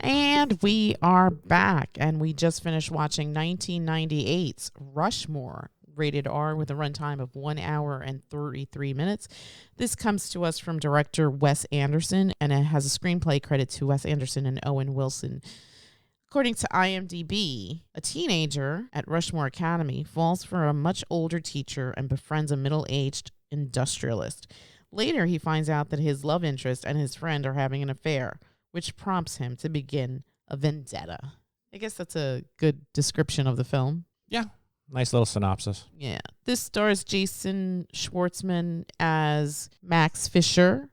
And we are back, and we just finished watching 1998's Rushmore, rated R with a runtime of 1 hour and 33 minutes. This comes to us from director Wes Anderson, and it has a screenplay credit to Wes Anderson and Owen Wilson. According to IMDb, a teenager at Rushmore Academy falls for a much older teacher and befriends a middle-aged industrialist. Later, he finds out that his love interest and his friend are having an affair, which prompts him to begin a vendetta. I guess that's a good description of the film. Yeah. Nice little synopsis. Yeah. This stars Jason Schwartzman as Max Fischer.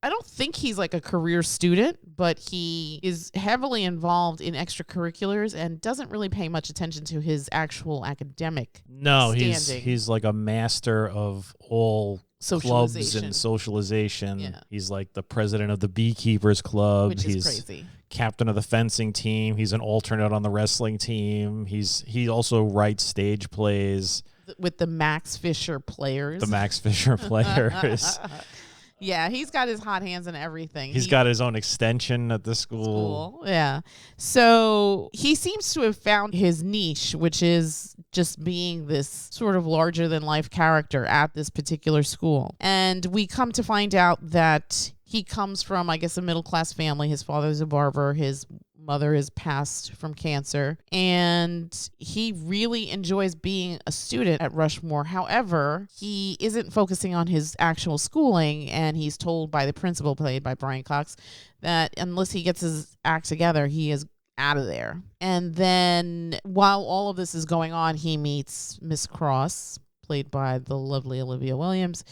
I don't think he's like a career student, but he is heavily involved in extracurriculars and doesn't really pay much attention to his actual academic standing. He's like a master of all clubs and socialization. Yeah. He's like the president of the Beekeepers Club. Which is crazy. Captain of the fencing team. He's an alternate on the wrestling team. He also writes stage plays. With the Max Fischer players. The Max Fischer players. Yeah, he's got his hot hands in everything. He's got his own extension at the school. Yeah. So he seems to have found his niche, which is just being this sort of larger than life character at this particular school. And we come to find out that he comes from, I guess, a middle-class family. His father's a barber. His mother is passed from cancer. And he really enjoys being a student at Rushmore. However, he isn't focusing on his actual schooling. And he's told by the principal, played by Brian Cox, that unless he gets his act together, he is out of there. And then while all of this is going on, he meets Miss Cross, played by the lovely Olivia Williams,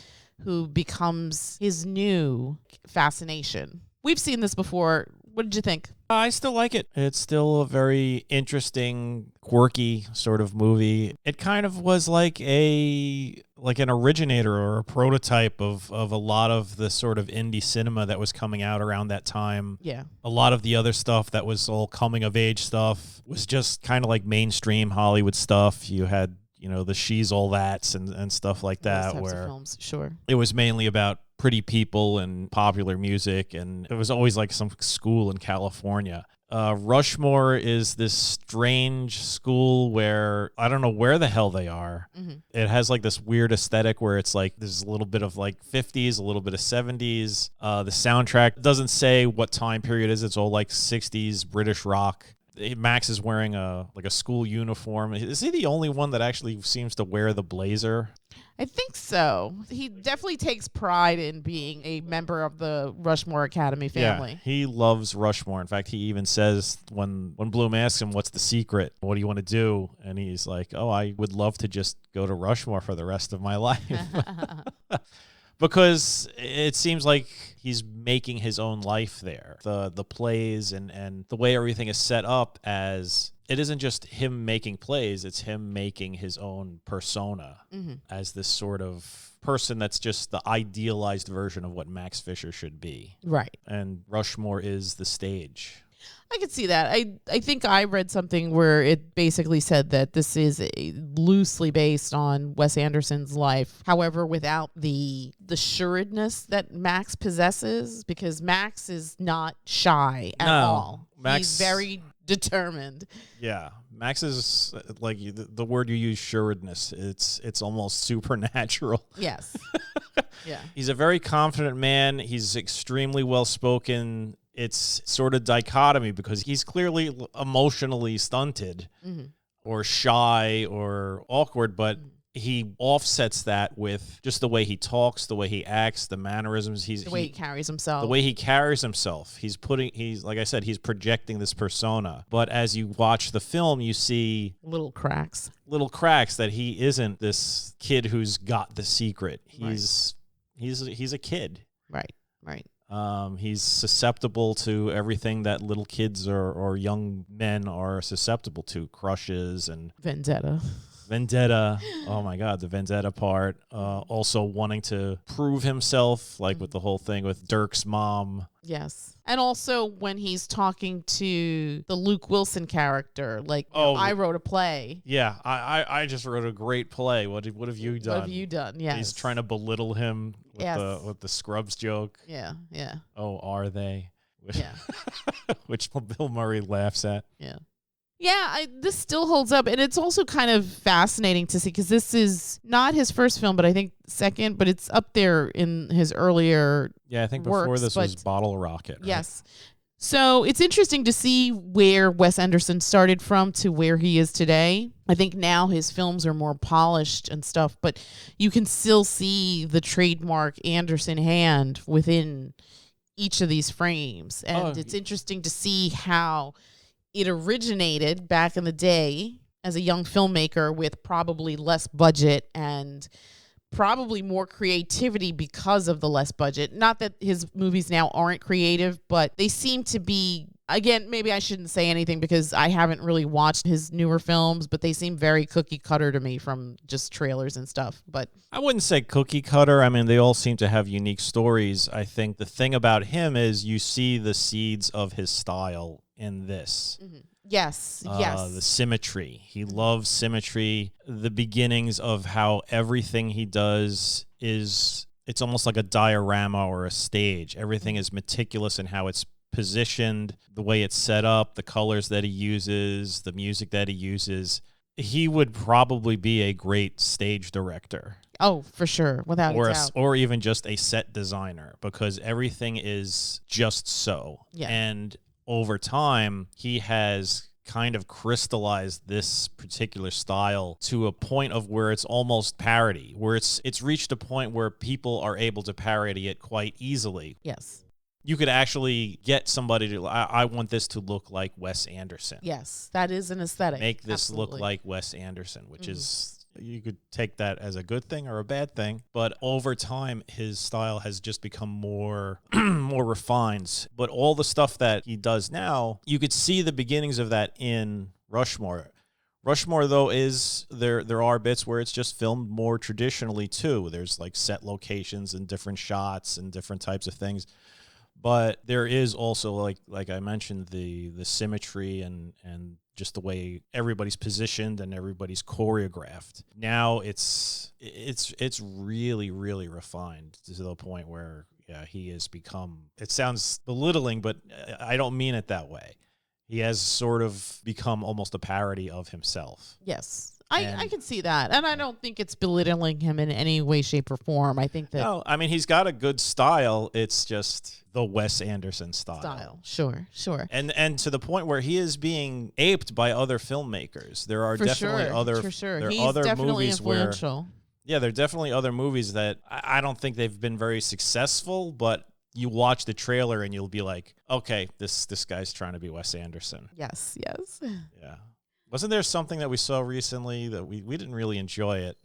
who becomes his new fascination. We've seen this before. What did you think? I still like it. It's still a very interesting, quirky sort of movie. It kind of was like an originator or a prototype of a lot of the sort of indie cinema that was coming out around that time. Yeah. A lot of the other stuff that was all coming of age stuff was just kind of like mainstream Hollywood stuff. You had, the She's All That's and stuff like that. Those types where of films, sure. It was mainly about pretty people and popular music, and it was always like some school in California. Rushmore is this strange school where I don't know where the hell they are. Mm-hmm. It has like this weird aesthetic where it's like there's a little bit of like 50s, a little bit of 70s. The soundtrack doesn't say what time period it is. It's all like 60s British rock. Max is wearing a school uniform. Is he the only one that actually seems to wear the blazer? I think so. He definitely takes pride in being a member of the Rushmore Academy family. Yeah, he loves Rushmore. In fact, he even says when Blume asks him, what's the secret? What do you want to do? And he's like, I would love to just go to Rushmore for the rest of my life. Because it seems like he's making his own life there. The plays and the way everything is set up, as it isn't just him making plays, it's him making his own persona as this sort of person that's just the idealized version of what Max Fischer should be. Right. And Rushmore is the stage. I could see that. I think I read something where it basically said that this is loosely based on Wes Anderson's life. However, without the sureness that Max possesses, because Max is not shy at all. He's very determined. Yeah. Max is like the word you use, sureness. It's almost supernatural. Yes. Yeah. He's a very confident man. He's extremely well-spoken. It's sort of dichotomy because he's clearly emotionally stunted or shy or awkward, but he offsets that with just the way he talks, the way he acts, the mannerisms. The way he carries himself. The way he carries himself. He's like I said, he's projecting this persona. But as you watch the film, you see little cracks that he isn't this kid who's got the secret. He's a kid. Right. He's susceptible to everything that little kids or young men are susceptible to, crushes and vendetta. Oh my God, the vendetta part. Also wanting to prove himself, like with the whole thing with Dirk's mom. Yes. And also when he's talking to the Luke Wilson character, like, I wrote a play. Yeah, I just wrote a great play. What have you done? What have you done? Yes. He's trying to belittle him with the Scrubs joke. Yeah. Oh, are they? Yeah. which Bill Murray laughs at. Yeah. Yeah, this still holds up. And it's also kind of fascinating to see because this is not his first film, but I think second, but it's up there in his earlier Yeah, I think before works, this was Bottle Rocket. Right? Yes. So it's interesting to see where Wes Anderson started from to where he is today. I think now his films are more polished and stuff, but you can still see the trademark Anderson hand within each of these frames. And it's interesting to see how it originated back in the day as a young filmmaker with probably less budget and probably more creativity because of the less budget. Not that his movies now aren't creative, but they seem to be, again, maybe I shouldn't say anything because I haven't really watched his newer films, but they seem very cookie cutter to me from just trailers and stuff. But I wouldn't say cookie cutter. I mean, they all seem to have unique stories. I think the thing about him is you see the seeds of his style in this. Mm-hmm. Yes. The symmetry. He loves symmetry. The beginnings of how everything he does it's almost like a diorama or a stage. Everything is meticulous in how it's positioned, the way it's set up, the colors that he uses, the music that he uses. He would probably be a great stage director. Oh, for sure, without a doubt. Or even just a set designer, because everything is just so. Yeah. And over time, he has kind of crystallized this particular style to a point of where it's almost parody, where it's reached a point where people are able to parody it quite easily. Yes. You could actually get somebody to, I want this to look like Wes Anderson. Yes, that is an aesthetic. Make this Absolutely. look like Wes Anderson, which is, you could take that as a good thing or a bad thing. But over time, his style has just become more more refined. But all the stuff that he does now, you could see the beginnings of that in Rushmore. Rushmore, though, is there are bits where it's just filmed more traditionally, too. There's like set locations and different shots and different types of things. But there is also, like I mentioned, the symmetry and just the way everybody's positioned and everybody's choreographed. Now it's really, really refined to the point where he has become, it sounds belittling, but I don't mean it that way. He has sort of become almost a parody of himself. Yes. I can see that. And I don't think it's belittling him in any way, shape, or form. I think that... No, I mean, he's got a good style. It's just the Wes Anderson style. Sure. And to the point where he is being aped by other filmmakers. There are definitely other... For sure. There are He's other definitely movies influential. there are definitely other movies that I don't think they've been very successful, but you watch the trailer and you'll be like, okay, this guy's trying to be Wes Anderson. Yes. Yeah. Wasn't there something that we saw recently that we didn't really enjoy it?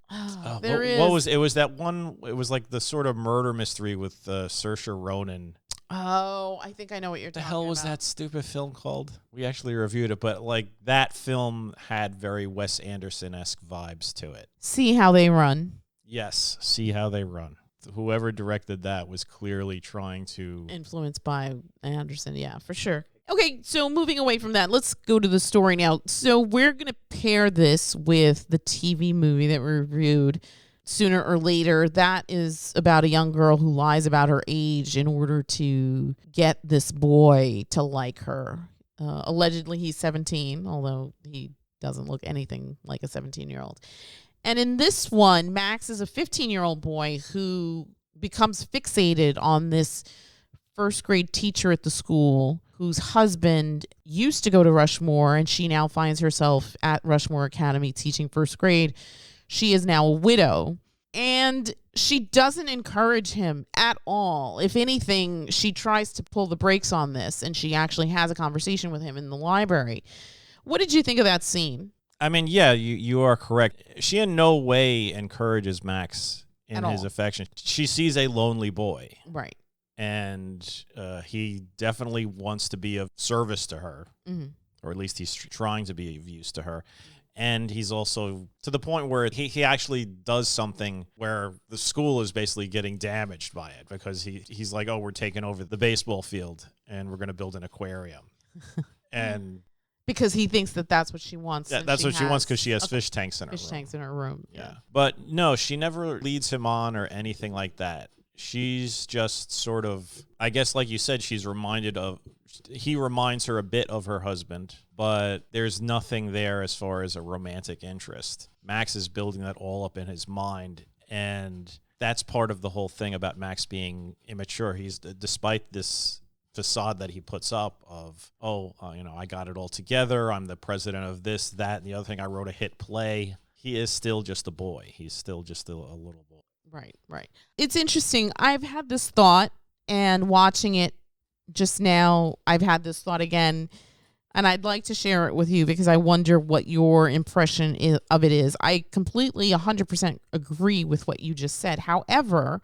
There is. What was it? Was that one? It was like the sort of murder mystery with Saoirse Ronan. Oh, I think I know what you're talking about. The hell was that stupid film called? We actually reviewed it, but like that film had very Wes Anderson-esque vibes to it. See How They Run. Yes, See How They Run. Whoever directed that was clearly trying to... Influenced by Anderson, yeah, for sure. Okay, so moving away from that, let's go to the story now. So we're going to pair this with the TV movie that we reviewed Sooner or Later. That is about a young girl who lies about her age in order to get this boy to like her. Allegedly, he's 17, although he doesn't look anything like a 17-year-old. And in this one, Max is a 15-year-old boy who becomes fixated on this first grade teacher at the school whose husband used to go to Rushmore, and she now finds herself at Rushmore Academy teaching first grade. She is now a widow, and she doesn't encourage him at all. If anything, she tries to pull the brakes on this, and she actually has a conversation with him in the library. What did you think of that scene? I mean, yeah, you are correct. She in no way encourages Max in his affection. She sees a lonely boy. Right. And he definitely wants to be of service to her, or at least he's trying to be of use to her. And he's also to the point where he actually does something where the school is basically getting damaged by it because he's like, oh, we're taking over the baseball field and we're going to build an aquarium. And because he thinks that that's what she wants. Yeah, that's what she wants because she has fish tanks in her room. Fish tanks in her room. Yeah. But no, she never leads him on or anything like that. She's just sort of, I guess, like you said, she's he reminds her a bit of her husband, but there's nothing there as far as a romantic interest. Max is building that all up in his mind, and that's part of the whole thing about Max being immature. He's, despite this facade that he puts up of, I got it all together, I'm the president of this, that, and the other thing, I wrote a hit play. He is still just a boy. He's still just a little boy. Right. It's interesting. I've had this thought, and watching it just now, I've had this thought again, and I'd like to share it with you because I wonder what your impression of it is. I completely 100% agree with what you just said. However,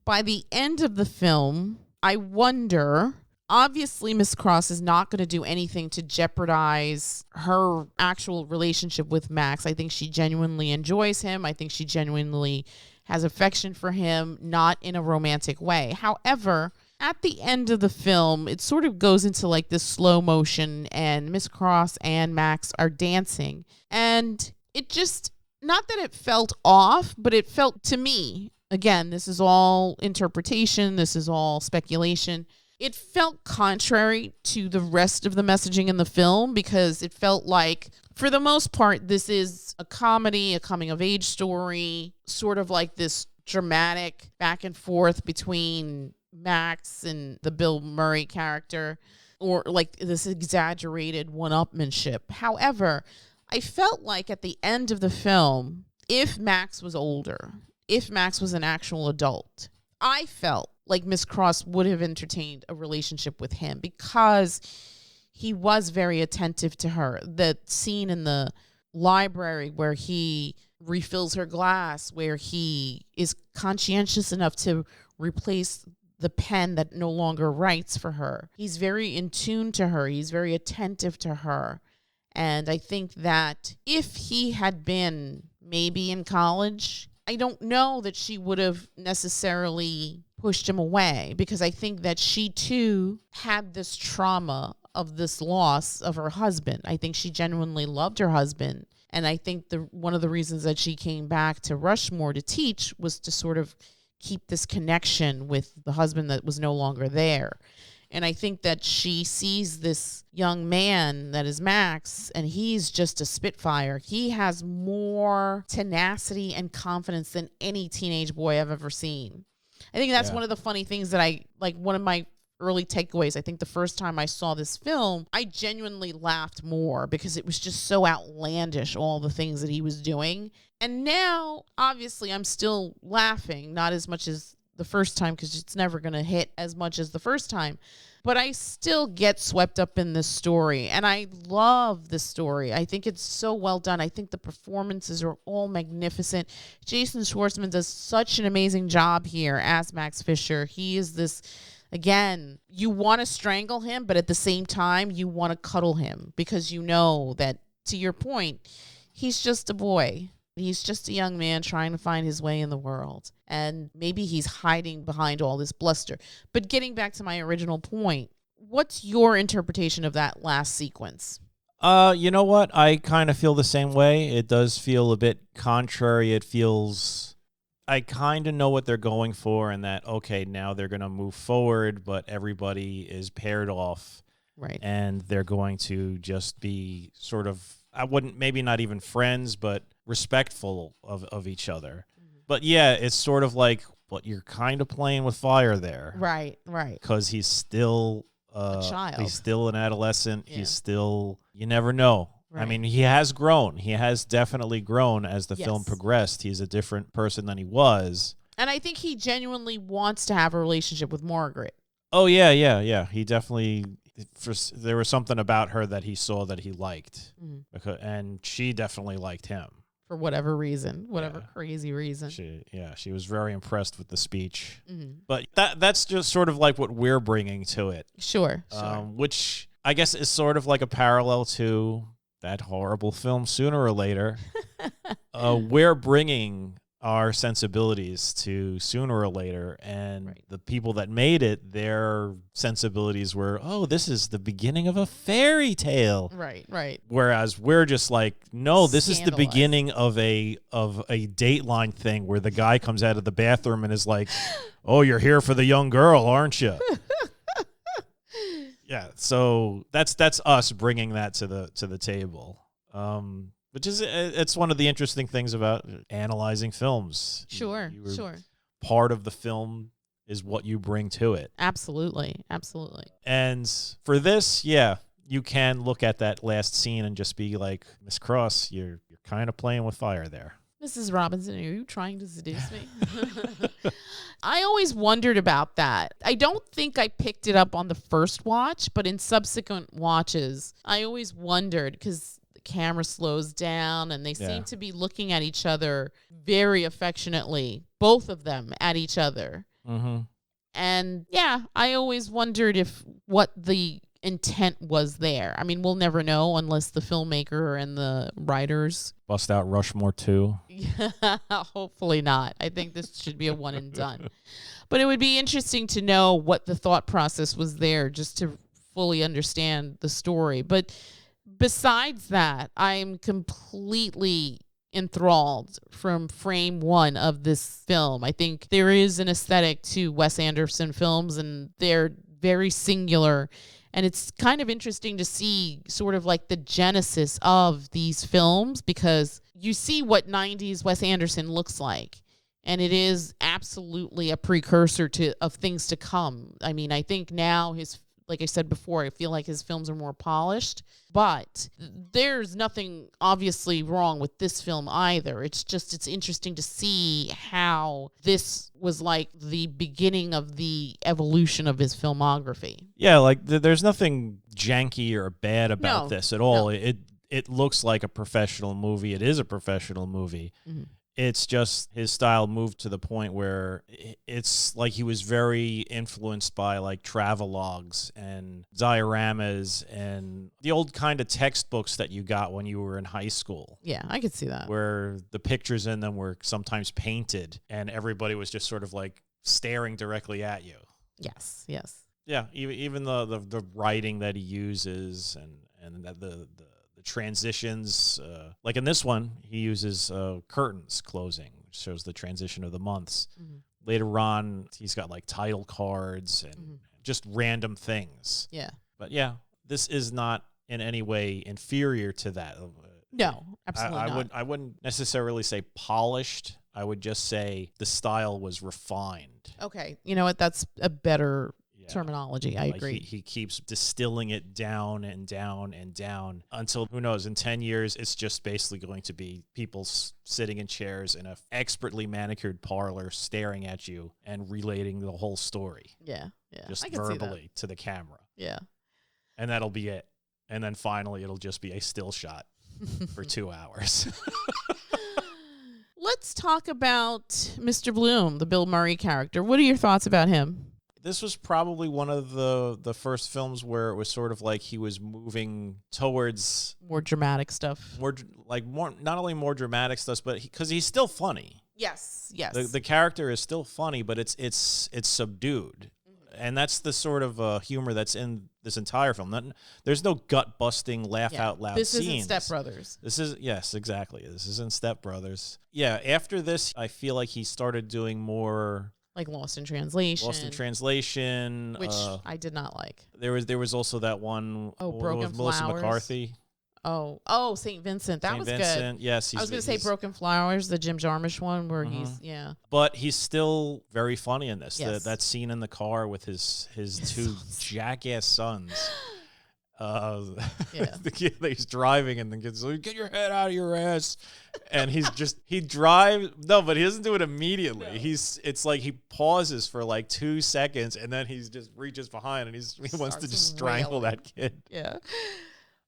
by the end of the film, I wonder, obviously Miss Cross is not going to do anything to jeopardize her actual relationship with Max. I think she genuinely enjoys him. I think she genuinely has affection for him, not in a romantic way. However, at the end of the film, it sort of goes into like this slow motion, and Miss Cross and Max are dancing. And it just, not that it felt off, but it felt to me, again, this is all interpretation, this is all speculation, it felt contrary to the rest of the messaging in the film, because it felt like, for the most part, this is a comedy, a coming-of-age story, sort of like this dramatic back and forth between Max and the Bill Murray character, or like this exaggerated one-upmanship. However, I felt like at the end of the film, if Max was older, if Max was an actual adult, I felt like Miss Cross would have entertained a relationship with him because he was very attentive to her. The scene in the library where he refills her glass, where he is conscientious enough to replace the pen that no longer writes for her. He's very in tune to her. He's very attentive to her. And I think that if he had been maybe in college, I don't know that she would have necessarily pushed him away, because I think that she too had this trauma of this loss of her husband. I think she genuinely loved her husband. And I think one of the reasons that she came back to Rushmore to teach was to sort of keep this connection with the husband that was no longer there. And I think that she sees this young man that is Max, and he's just a spitfire. He has more tenacity and confidence than any teenage boy I've ever seen. I think that's one of the funny things that one of my early takeaways. I think the first time I saw this film, I genuinely laughed more because it was just so outlandish, all the things that he was doing. And now, obviously, I'm still laughing, not as much as the first time, because it's never going to hit as much as the first time. But I still get swept up in this story, and I love the story. I think it's so well done. I think the performances are all magnificent. Jason Schwartzman does such an amazing job here as Max Fischer. He is this, again, you want to strangle him, but at the same time, you want to cuddle him, because you know that, to your point, he's just a boy. He's just a young man trying to find his way in the world. And maybe he's hiding behind all this bluster. But getting back to my original point, what's your interpretation of that last sequence? You know what? I kind of feel the same way. It does feel a bit contrary. It feels, I kind of know what they're going for, and that, okay, now they're going to move forward, but everybody is paired off. Right. And they're going to just be sort of, I wouldn't, maybe not even friends, but respectful of each other. Mm-hmm. But yeah, it's sort of like, what, you're kind of playing with fire there. Right. Because he's still a child. He's still an adolescent. Yeah. He's still, you never know. Right. I mean, he has grown. He has definitely grown as the film progressed. He's a different person than he was. And I think he genuinely wants to have a relationship with Margaret. Oh, yeah. He definitely, there was something about her that he saw that he liked. Mm-hmm. And she definitely liked him. For whatever reason, crazy reason. She was very impressed with the speech. Mm-hmm. But that's just sort of like what we're bringing to it. Sure. Which I guess is sort of like a parallel to that horrible film Sooner or Later. We're bringing our sensibilities to Sooner or Later, and the people that made it, their sensibilities were, oh, this is the beginning of a fairy tale. Right. Whereas we're just like, no, this is the beginning of a Dateline thing where the guy comes out of the bathroom and is like, oh, you're here for the young girl, aren't you? Yeah, so that's us bringing that to the table. Which is it's one of the interesting things about analyzing films. Sure. Part of the film is what you bring to it. Absolutely. And for this, yeah, you can look at that last scene and just be like, Miss Cross, you're kind of playing with fire there. Mrs. Robinson, are you trying to seduce me? I always wondered about that. I don't think I picked it up on the first watch, but in subsequent watches, I always wondered because the camera slows down and they seem to be looking at each other very affectionately, both of them at each other. Mm-hmm. And yeah, I always wondered if what the intent was there. I mean, we'll never know unless the filmmaker and the writers bust out Rushmore 2. Hopefully not. I think this should be a one and done. But it would be interesting to know what the thought process was there just to fully understand the story. But besides that, I'm completely enthralled from frame one of this film. I think there is an aesthetic to Wes Anderson films, and they're very singular. And it's kind of interesting to see sort of like the genesis of these films, because you see what 90s Wes Anderson looks like. And it is absolutely a precursor of things to come. I mean, I think now like I said before, I feel like his films are more polished, but there's nothing obviously wrong with this film either. It's interesting to see how this was like the beginning of the evolution of his filmography. Yeah, like there's nothing janky or bad about this at all. No. It looks like a professional movie. It is a professional movie. Mm-hmm. It's just his style moved to the point where it's like he was very influenced by like travelogues and dioramas and the old kind of textbooks that you got when you were in high school. Yeah, I could see that. Where the pictures in them were sometimes painted and everybody was just sort of like staring directly at you. Yes. Yeah, even the writing that he uses and the transitions, like in this one, he uses curtains closing, which shows the transition of the months. Mm-hmm. Later on, he's got like title cards and just random things. Yeah. But yeah, this is not in any way inferior to that. No, absolutely not. I wouldn't necessarily say polished. I would just say the style was refined. Okay. You know what? That's a better terminology. I agree. He keeps distilling it down and down and down until, who knows, in 10 years, it's just basically going to be people sitting in chairs in a expertly manicured parlor staring at you and relating the whole story. Yeah. Just verbally to the camera. Yeah. And that'll be it. And then finally, it'll just be a still shot for 2 hours. Let's talk about Mr. Blume, the Bill Murray character. What are your thoughts about him? This was probably one of the first films where it was sort of like he was moving towards more dramatic stuff. More not only more dramatic stuff, but because he's still funny. Yes. The character is still funny, but it's subdued, and that's the sort of humor that's in this entire film. There's no gut busting, laugh out loud scenes. This isn't Step Brothers. Yes, exactly. This isn't Step Brothers. Yeah. After this, I feel like he started doing more. Like Lost in Translation. Which I did not like. There was also that one Broken with Melissa Flowers. McCarthy. St. Vincent. That was Vincent. Good. Yes, I was going to say Broken Flowers, the Jim Jarmusch one where But he's still very funny in this. Yes. That scene in the car with his two jackass sons. The kid that he's driving and the kid's like, "Get your head out of your ass," and he drives. No, but he doesn't do it immediately. No. It's like he pauses for like 2 seconds and then he just reaches behind and he wants to just strangle that kid. Yeah.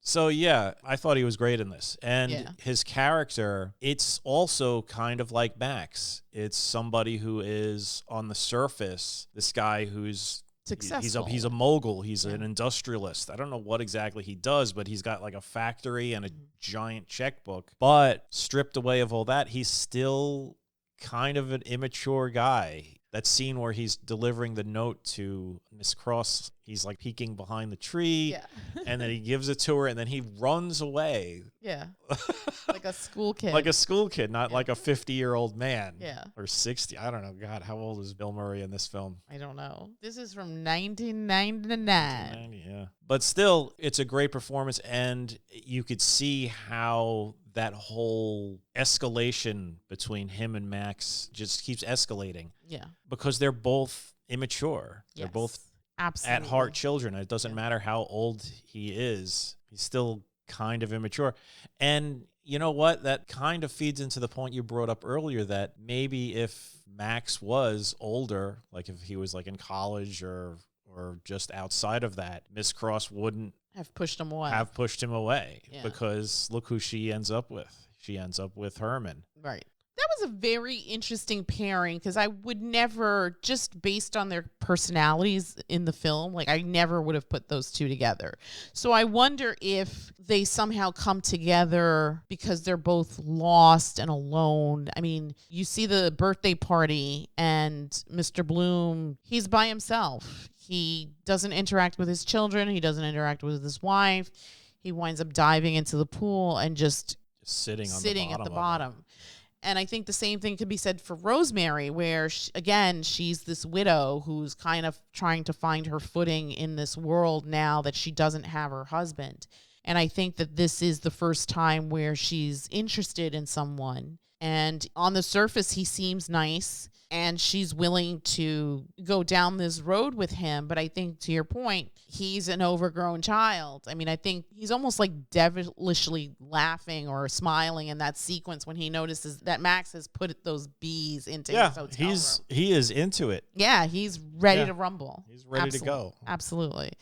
So yeah, I thought he was great in this, and his character. It's also kind of like Max. It's somebody who is on the surface this guy who's successful. He's a mogul. He's an industrialist. I don't know what exactly he does, but he's got like a factory and a giant checkbook. But stripped away of all that, he's still kind of an immature guy. that scene where he's delivering the note to Miss Cross. He's like peeking behind the tree, and then he gives it to her, and then he runs away. Yeah. Like a school kid. Like a school kid, not like a 50-year-old man. Yeah. Or 60. I don't know. God, how old is Bill Murray in this film? I don't know. This is from 1999. 1990, yeah. But still, it's a great performance, and you could see how that whole escalation between him and Max just keeps escalating. Yeah. Because they're both immature. Yes. They're both absolutely at heart children. It doesn't matter how old he is. He's still kind of immature. And you know what? That kind of feeds into the point you brought up earlier, that maybe if Max was older, like if he was like in college or just outside of that, Miss Cross wouldn't have pushed him away. Yeah. Because look who she ends up with. She ends up with Herman. Right. That was a very interesting pairing, because I would never, just based on their personalities in the film, like I never would have put those two together. So I wonder if they somehow come together because they're both lost and alone. I mean, you see the birthday party and Mr. Blume, he's by himself. He doesn't interact with his children. He doesn't interact with his wife. He winds up diving into the pool and just sitting at the bottom. And I think the same thing could be said for Rosemary, where, she's this widow who's kind of trying to find her footing in this world now that she doesn't have her husband. And I think that this is the first time where she's interested in someone. And on the surface, he seems nice, and she's willing to go down this road with him. But I think, to your point, he's an overgrown child. I mean, I think he's almost like devilishly laughing or smiling in that sequence when he notices that Max has put those bees into his hotel room. He is into it. Yeah, he's ready to rumble. He's ready to go. Absolutely.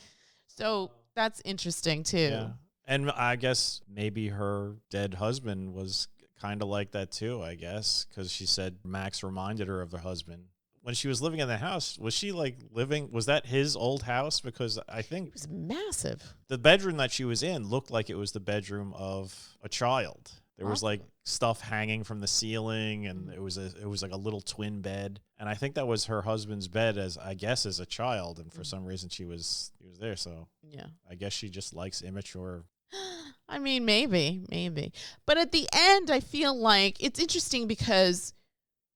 So that's interesting, too. Yeah. And I guess maybe her dead husband was kind of like that too, I guess, because she said Max reminded her of her husband. When she was living in the house, was that his old house? Because I think it was massive. The bedroom that she was in looked like it was the bedroom of a child. There was like stuff hanging from the ceiling, and it was like a little twin bed. And I think that was her husband's bed as a child. And for some reason he was there. So yeah, I guess she just likes immature. I mean, maybe. But at the end, I feel like it's interesting because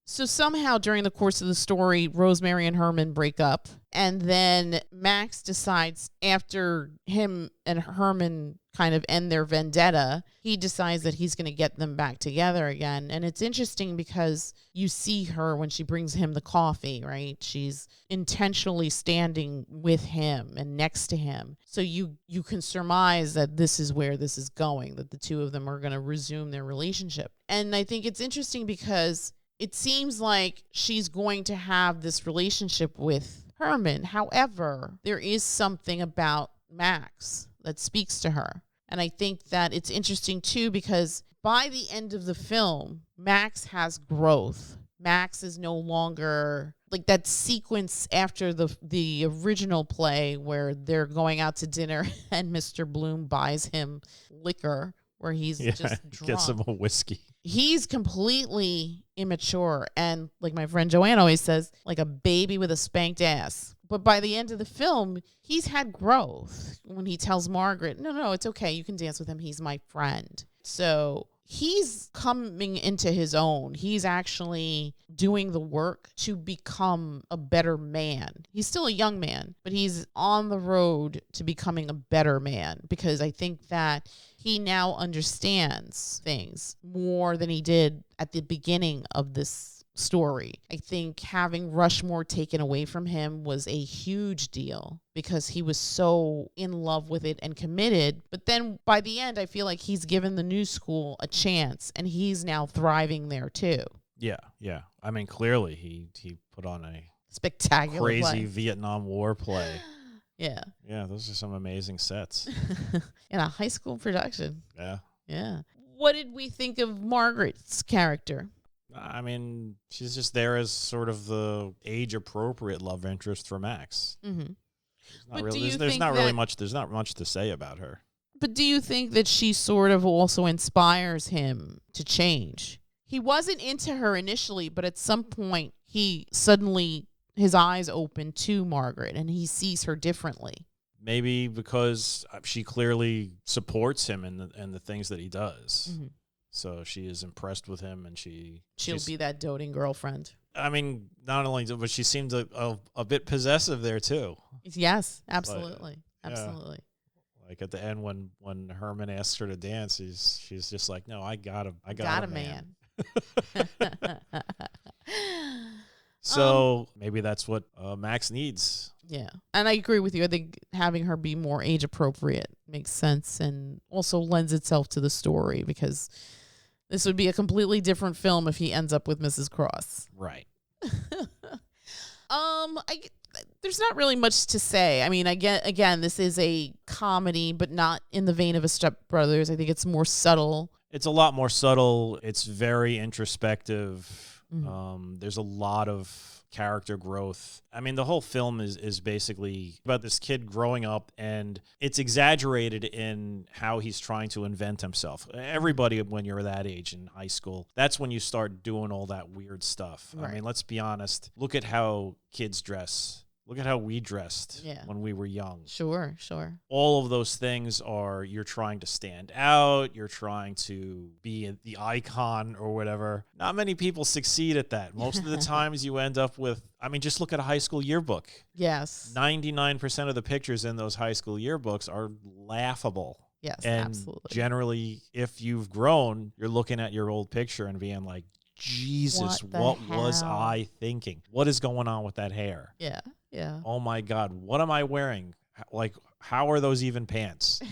so somehow during the course of the story, Rosemary and Herman break up. And then Max decides, after him and Herman kind of end their vendetta, he decides that he's going to get them back together again. And it's interesting because you see her when she brings him the coffee, right? She's intentionally standing with him and next to him. So you can surmise that this is where this is going, that the two of them are going to resume their relationship. And I think it's interesting because it seems like she's going to have this relationship with Herman. However, there is something about Max that speaks to her. And I think that it's interesting too, because by the end of the film, Max has growth. Max is no longer like that sequence after the original play where they're going out to dinner and Mr. Blume buys him liquor, where he's just drunk. Gets him a whiskey. He's completely immature and, like my friend Joanne always says, like a baby with a spanked ass. But by the end of the film, he's had growth when he tells Margaret, no, it's okay. You can dance with him. He's my friend. So he's coming into his own. He's actually doing the work to become a better man. He's still a young man, but he's on the road to becoming a better man, because I think that he now understands things more than he did at the beginning of this story. I think having Rushmore taken away from him was a huge deal because he was so in love with it and committed. But then by the end, I feel like he's given the new school a chance and he's now thriving there too. Yeah. I mean, clearly he put on a spectacular crazy play. Vietnam War play. Yeah, those are some amazing sets. In a high school production. Yeah. What did we think of Margaret's character? I mean, she's just there as sort of the age-appropriate love interest for Max. Mm-hmm. There's not much to say about her. But do you think that she sort of also inspires him to change? He wasn't into her initially, but at some point he suddenly, his eyes open to Margaret and he sees her differently. Maybe because she clearly supports him in the things that he does. Mm-hmm. So she is impressed with him, and she'll be that doting girlfriend. I mean, not only, but she seemed a bit possessive there too. Yes, absolutely. But, absolutely. Like at the end when Herman asks her to dance, she's just like, no, I got a man. So maybe that's what Max needs. Yeah. And I agree with you. I think having her be more age appropriate makes sense and also lends itself to the story, because this would be a completely different film if he ends up with Mrs. Cross. Right. There's not really much to say. I mean, again, this is a comedy, but not in the vein of a Step Brothers. I think it's more subtle. It's a lot more subtle. It's very introspective. Mm-hmm. There's a lot of character growth. I mean, the whole film is basically about this kid growing up, and it's exaggerated in how he's trying to invent himself. Everybody, when you're that age in high school, that's when you start doing all that weird stuff. Right. I mean, let's be honest. Look at how kids dress. Look at how we dressed when we were young. Sure. All of those things are, you're trying to stand out. You're trying to be the icon or whatever. Not many people succeed at that. Most of the times you end up with, I mean, just look at a high school yearbook. Yes. 99% of the pictures in those high school yearbooks are laughable. Yes, and absolutely. Generally, if you've grown, you're looking at your old picture and being like, Jesus, what was I thinking? What is going on with that hair? Yeah. Oh my God, what am I wearing? Like, how are those even pants?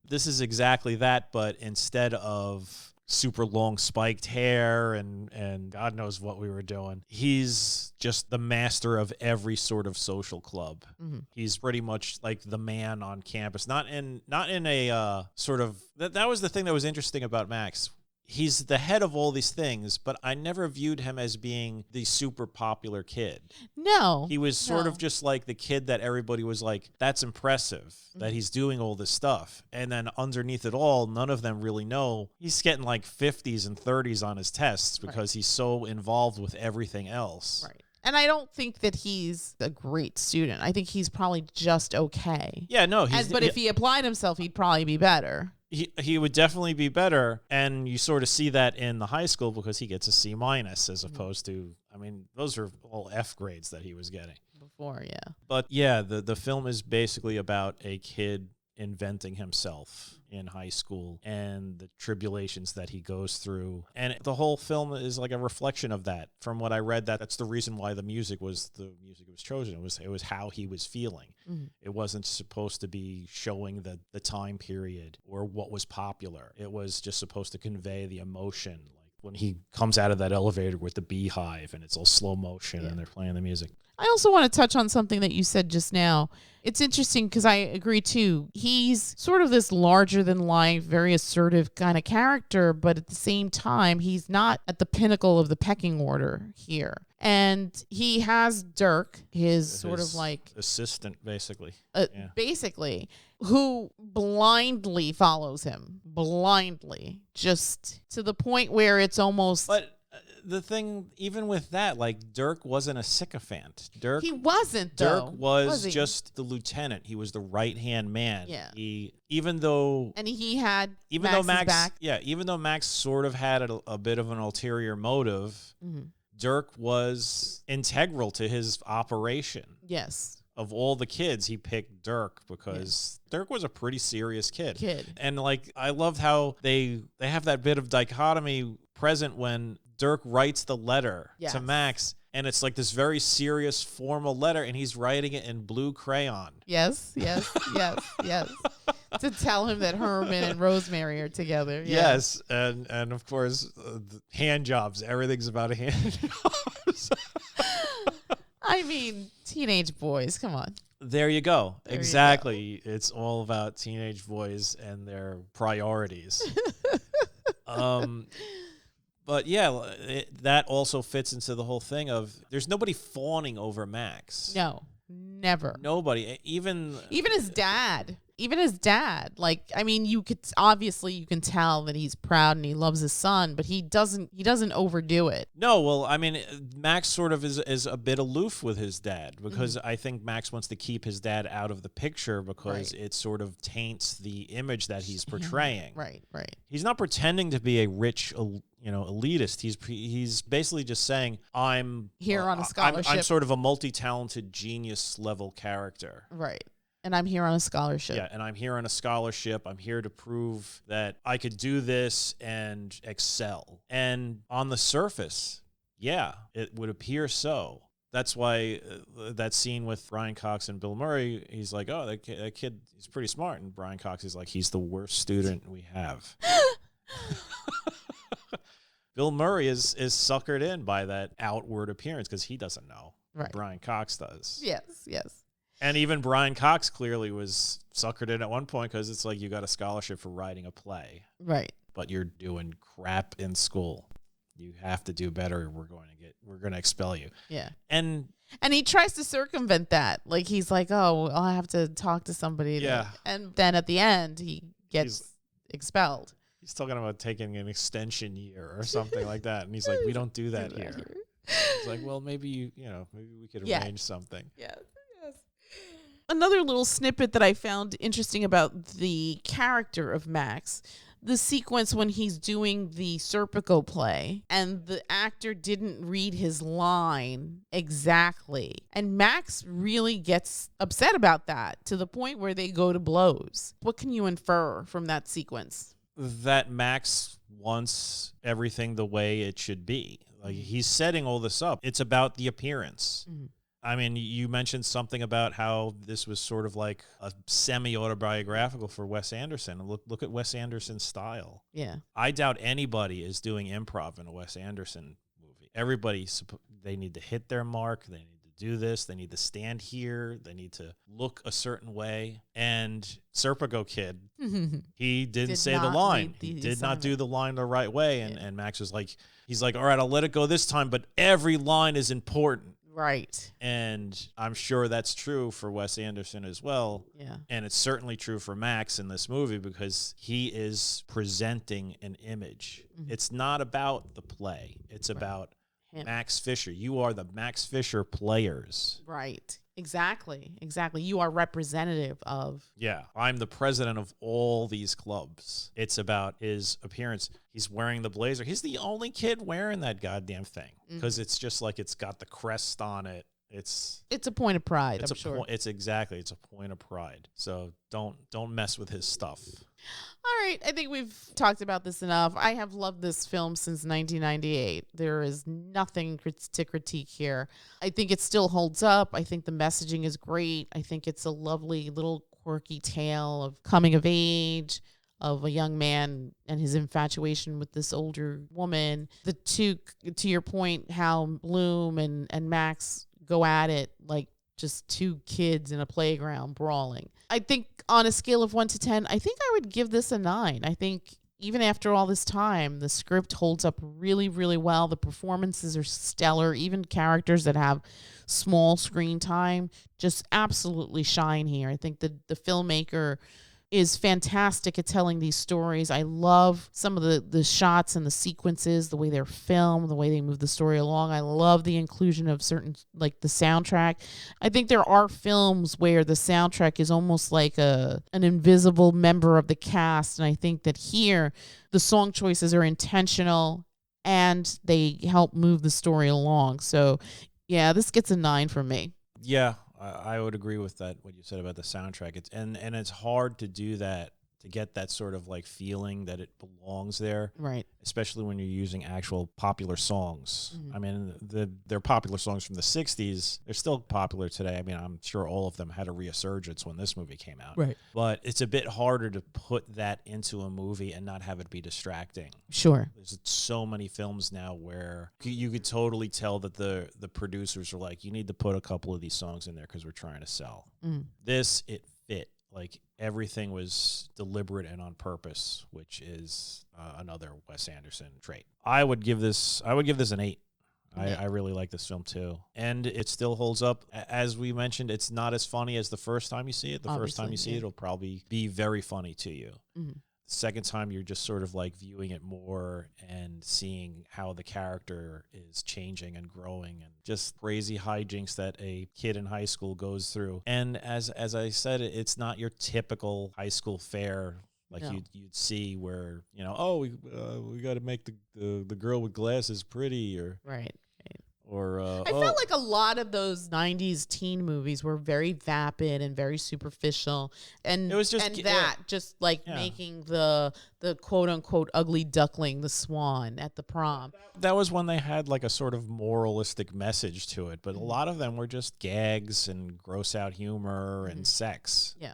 This is exactly that, but instead of super long spiked hair and God knows what we were doing, he's just the master of every sort of social club. Mm-hmm. He's pretty much like the man on campus. Not in a sort of, that was the thing that was interesting about Max. He's the head of all these things, but I never viewed him as being the super popular kid. No. He was sort of just like the kid that everybody was like, that's impressive that he's doing all this stuff. And then underneath it all, none of them really know he's getting like 50s and 30s on his tests because he's so involved with everything else. Right. And I don't think that he's a great student. I think he's probably just okay. Yeah, no. But if he applied himself, he'd probably be better. He would definitely be better, and you sort of see that in the high school because he gets a C- as opposed to, I mean, those are all F grades that he was getting before, yeah. But yeah, the film is basically about a kid inventing himself in high school and the tribulations that he goes through, and the whole film is like a reflection of that. From what I read, that's the reason why the music was chosen. It was how he was feeling. Mm-hmm. It wasn't supposed to be showing the time period or what was popular. It was just supposed to convey the emotion, like when he comes out of that elevator with the beehive and it's all slow motion and they're playing the music. I also want to touch on something that you said just now. It's interesting because I agree too. He's sort of this larger than life, very assertive kind of character, but at the same time, he's not at the pinnacle of the pecking order here. And he has Dirk, his sort of like assistant, basically. Basically, who blindly follows him. Blindly. Just to the point where it's almost... But the thing, even with that, like, Dirk wasn't a sycophant. He wasn't, though. Dirk was just the lieutenant. He was the right-hand man. Yeah. Even though Max's back. Yeah, even though Max sort of had a bit of an ulterior motive, Dirk was integral to his operation. Yes. Of all the kids, he picked Dirk because Dirk was a pretty serious kid. And, like, I loved how they have that bit of dichotomy present when Dirk writes the letter to Max, and it's like this very serious, formal letter, and he's writing it in blue crayon. Yes. To tell him that Herman and Rosemary are together. Yes, and of course, hand jobs. Everything's about hand jobs. I mean, teenage boys, come on. There you go. Exactly. It's all about teenage boys and their priorities. But yeah, that also fits into the whole thing of there's nobody fawning over Max. No, never. Nobody. Even his dad. Even his dad, like, I mean, you can tell that he's proud and he loves his son, but he doesn't overdo it. No, well, I mean, Max sort of is a bit aloof with his dad because I think Max wants to keep his dad out of the picture because it sort of taints the image that he's portraying. Right. He's not pretending to be a rich, elitist. He's basically just saying, I'm here on a scholarship. I'm sort of a multi-talented genius level character. Right. And I'm here on a scholarship. Yeah, and I'm here on a scholarship. I'm here to prove that I could do this and excel. And on the surface, yeah, it would appear so. That's why that scene with Brian Cox and Bill Murray, he's like, oh, that kid, he's pretty smart. And Brian Cox is like, he's the worst student we have. Bill Murray is suckered in by that outward appearance because he doesn't know. Right. Brian Cox does. Yes. And even Brian Cox clearly was suckered in at one point because it's like you got a scholarship for writing a play. Right. But you're doing crap in school. You have to do better. We're going to expel you. Yeah. And he tries to circumvent that. Like, he's like, oh, I'll have to talk to somebody. Yeah. And then at the end, he gets expelled. He's talking about taking an extension year or something like that. And he's like, we don't do that here. He's like, well, maybe we could arrange something. Yeah. Another little snippet that I found interesting about the character of Max, the sequence when he's doing the Serpico play and the actor didn't read his line exactly. And Max really gets upset about that to the point where they go to blows. What can you infer from that sequence? That Max wants everything the way it should be. Like, he's setting all this up. It's about the appearance. Mm-hmm. I mean, you mentioned something about how this was sort of like a semi-autobiographical for Wes Anderson. Look at Wes Anderson's style. Yeah. I doubt anybody is doing improv in a Wes Anderson movie. Everybody, they need to hit their mark. They need to do this. They need to stand here. They need to look a certain way. And Serpico Kid, he didn't say the line. He did not do the line the right way. And Max was like, he's like, all right, I'll let it go this time, but every line is important. Right. And I'm sure that's true for Wes Anderson as well. Yeah. And it's certainly true for Max in this movie because he is presenting an image. Mm-hmm. It's not about the play. It's about Max Fischer. You are the Max Fischer players. Right. Exactly. You are representative of. Yeah. I'm the president of all these clubs. It's about his appearance. He's wearing the blazer. He's the only kid wearing that goddamn thing because it's just like it's got the crest on it. It's a point of pride, I'm sure. It's a point of pride. So don't mess with his stuff. All right, I think we've talked about this enough. I have loved this film since 1998. There is nothing to critique here. I think it still holds up. I think the messaging is great. I think it's a lovely little quirky tale of coming of age, of a young man and his infatuation with this older woman. The two, to your point, how Bloom and Max go at it like just two kids in a playground brawling. I think on a scale of 1 to 10, I think I would give this a 9. I think even after all this time, the script holds up really, really well. The performances are stellar. Even characters that have small screen time just absolutely shine here. I think the filmmaker is fantastic at telling these stories. I love some of the shots and the sequences, the way they're filmed, the way they move the story along. I love the inclusion of certain, like the soundtrack. I think there are films where the soundtrack is almost like an invisible member of the cast. And I think that here, the song choices are intentional and they help move the story along. So yeah, this gets a 9 from me. Yeah. I would agree with that, what you said about the soundtrack. It's and it's hard to do that, to get that sort of like feeling that it belongs there. Right. Especially when you're using actual popular songs. Mm-hmm. I mean, they're popular songs from the 60s. They're still popular today. I mean, I'm sure all of them had a resurgence when this movie came out. Right. But it's a bit harder to put that into a movie and not have it be distracting. Sure. There's so many films now where you could totally tell that the producers are like, you need to put a couple of these songs in there because we're trying to sell. Mm. This, it fit. Like, everything was deliberate and on purpose, which is another Wes Anderson trait. I would give this an 8. I really like this film too. And it still holds up. As we mentioned, it's not as funny as the first time you see it. The first time you see it, it'll probably be very funny to you. Mm-hmm. Second time, you're just sort of like viewing it more and seeing how the character is changing and growing and just crazy hijinks that a kid in high school goes through. And as I said, it's not your typical high school fare like you'd see where, we got to make the girl with glasses pretty or right. Or I felt like a lot of those 90s teen movies were very vapid and very superficial. And it was just making the quote unquote ugly duckling the swan at the prom. That was when they had like a sort of moralistic message to it, but a lot of them were just gags and gross out humor and sex. Yeah.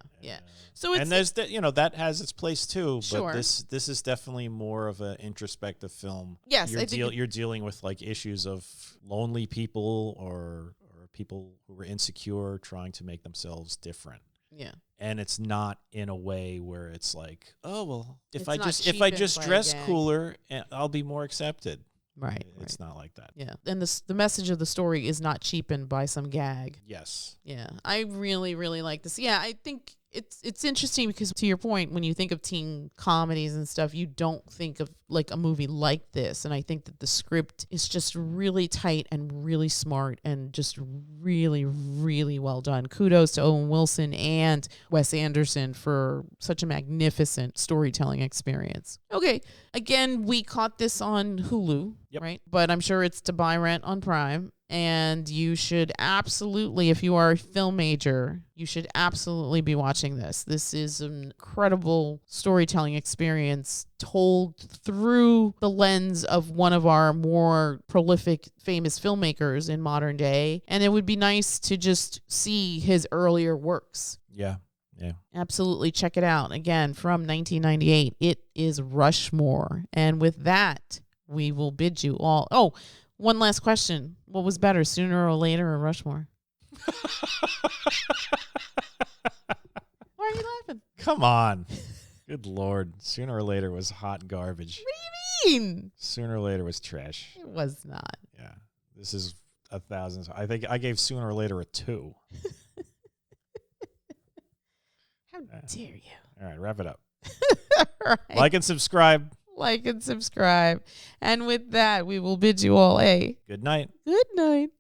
So there's that has its place too, but this is definitely more of an introspective film. Yes, you're dealing with like issues of lonely people or people who are insecure trying to make themselves different. Yeah. And it's not in a way where it's like, oh well, if I just dress cooler, I'll be more accepted. Right. It's not like that. Yeah. And the message of the story is not cheapened by some gag. Yes. Yeah. I really, really like this. Yeah, I think it's interesting because, to your point, when you think of teen comedies and stuff, you don't think of like a movie like this. And I think that the script is just really tight and really smart and just really, really well done. Kudos to Owen Wilson and Wes Anderson for such a magnificent storytelling experience. Okay. Again, we caught this on Hulu, right? But I'm sure it's to buy rent on Prime. And you should absolutely, if you are a film major, you should absolutely be watching this. This is an incredible storytelling experience told through the lens of one of our more prolific, famous filmmakers in modern day. And it would be nice to just see his earlier works. Yeah. Absolutely. Check it out. Again, from 1998. It is Rushmore. And with that, we will bid you all. Oh, one last question. What was better, Sooner or Later or Rushmore? Why are you laughing? Come on. Good Lord. Sooner or Later was hot garbage. What do you mean? Sooner or Later was trash. It was not. Yeah. This is 1,000. I think I gave Sooner or Later a 2. How dare you? All right, wrap it up. Right. Like and subscribe. Like and subscribe. And with that, we will bid you all a good night. Good night.